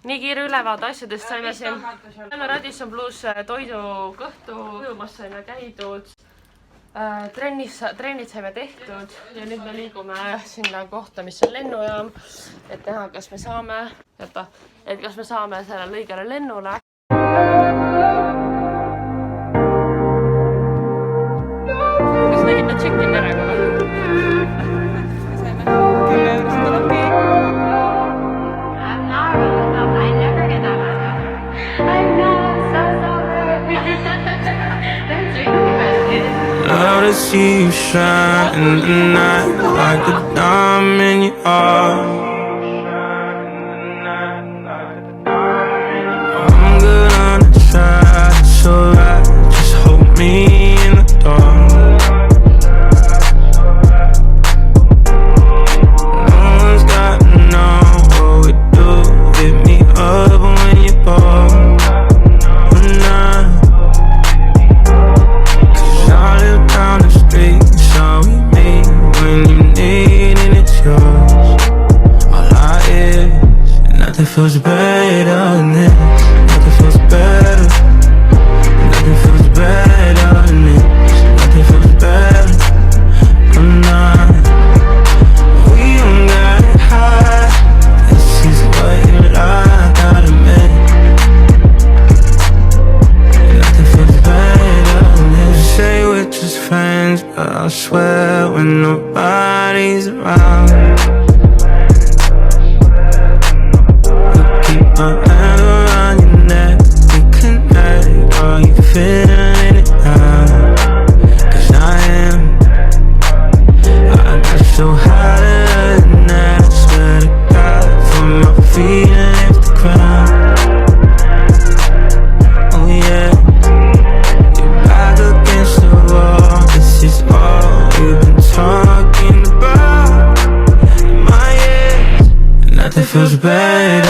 nii kiire ülevaade asjadest saime siin. Radisson pluss toidukõhtu ujumas saime käidud. Trennid saime tehtud ja nüüd me liigume sinna kohta, mis on lennujaam, et näha, kas me saame sellele õigele lennule. Kas nägid nad tšekki perega või? Love to see you shine in the night like a diamond in your eye. I'm gonna try, it's alright, just hold me in the dark. No one's got to know what we do, hit me up when you're bored. Down the street, so we meet when you need and it's yours. All I is, nothing feels better than this. Nothing feels better. Nothing feels better than this. Nothing feels better. I'm not. We don't got it high. This is what you like, gotta admit. Nothing feels better than this. Say we're just friends, but I swear when nobody's around, you keep my hand around your neck, we connect. Are you feeling it now? Cause I am. I got so high that I swear to God, from my feet and left the ground. Oh yeah, you're back against the wall. This is all we've been talking about in my ears. Nothing feels better